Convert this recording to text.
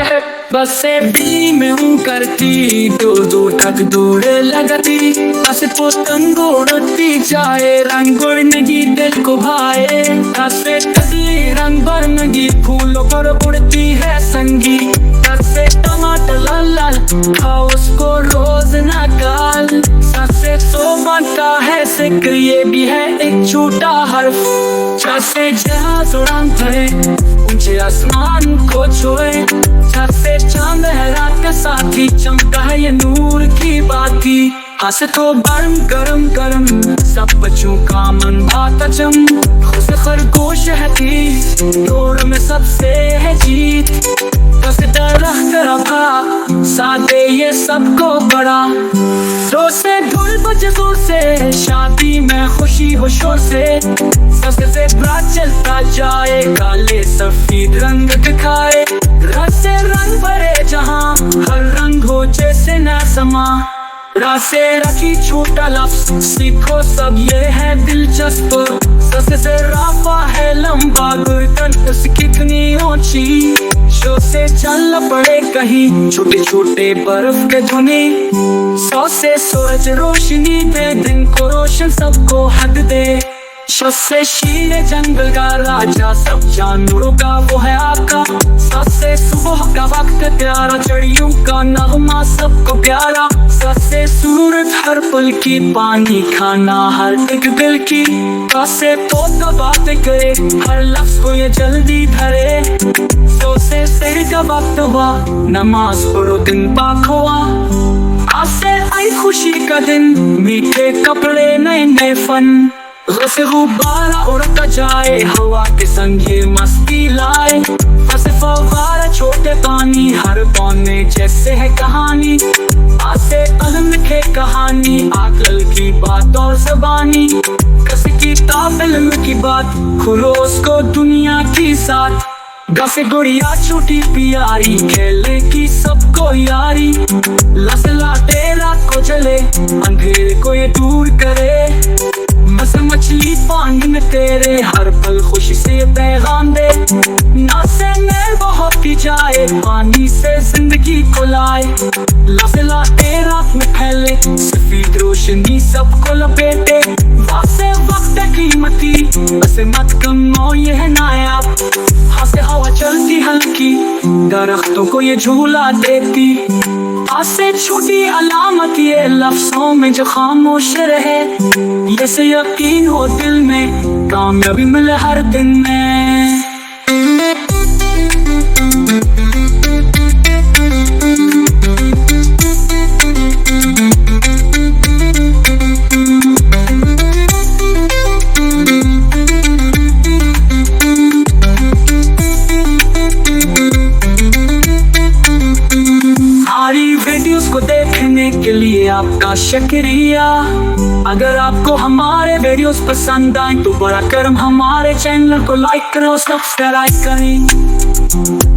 शहर बस से भी में हूँ करती, दूर दूर तक दूर लगती। बस तो तंग उड़ती जाए, रंग उड़नगी दिल को भाए। से तगली रंग बरनगी, फूलों पर उड़ती है संगी। से टमाटर लाल लाल, खाओ उसको रोज ना गाल। से तो बनता है जिक्र, ये भी है एक छोटा हर्फ। से जहाज उड़ान भरे, ऊंचे आसमान को छुए। से चांद है रात का साथी, चमका है ये नूर की बाती। हंस तो बरम गरम गरम, सब बच्चों का मन भाता जम। खुश खरगोश है थी, दौड़ में सबसे है जीत। बस दरख्त रखा सादे ये सबको बड़ा। दो से ढोल बजे दूर से, शादी में खुशी हो शोर से। सबसे बड़ा चलता जाए, काले सफेद रंग दिखाए। रस से रंग भरे जहाँ, हर रंग हो जैसे न समा। रासे रखी छोटा लफ्ज, सीखो सब ये है दिलचस्प। से राफा है लंबा, गर्दन उसकी कितनी ऊंची। शो से चलना पड़े कहीं, छोटे छोटे बर्फ के धुनी। 100 से सूरज रोशनी दे, दिन को रोशन सबको हद दे। से शीर जंगल का राजा, सब जानवरों का वो है आका। से सुबह का वक्त प्यारा, चिड़ियों का नगमा सबको प्यारा। से सूरज हर पल की, पानी खाना हर एक दिल की। से तो बातें करे, हर लफ्ज को ये जल्दी धरे। से सिर का वक्त हुआ, नमाज पढ़ो दिन पाक हुआ। आज से आई खुशी का दिन, मीठे कपड़े नए नए फन। से गुब्बारा उड़ता जाए, हवा के संग ये मस्ती लाए। बस फव्वारा छोटे पानी, हर कोने जैसे है कहानी। आज से कलम लिखे कहानी, आकल की बात और ज़बानी। किसी किताब इल्म की बात, खुलो उसको दुनिया की साथ। गसे गुड़िया छोटी प्यारी, खेलने की सबको यारी। लसलाटे रात को चले, अंधेरे को ये दूर करे। बस मछली पानी में तेरे, हर पल खुशी से पैगाम दे। ना से नैर बहुत पी जाए, पानी से जिंदगी को लाए। लसलाटे रात में फैले, सफेद रोशनी सबको लपेटे। वासे वक्त कीमती, बस मत कमो ये है नायाब। से हवा चलती हल्की, दरख्तों को ये झूला देती। आज से छोटी अलामत ये लफ्जों में जो खामोश रहे। ये से यकीन हो दिल में, कामयाबी मिले हर दिन में। वीडियोस को देखने के लिए आपका शुक्रिया। अगर आपको हमारे वीडियोस पसंद आए तो बड़ा करम हमारे चैनल को लाइक करो, सब्सक्राइब करें।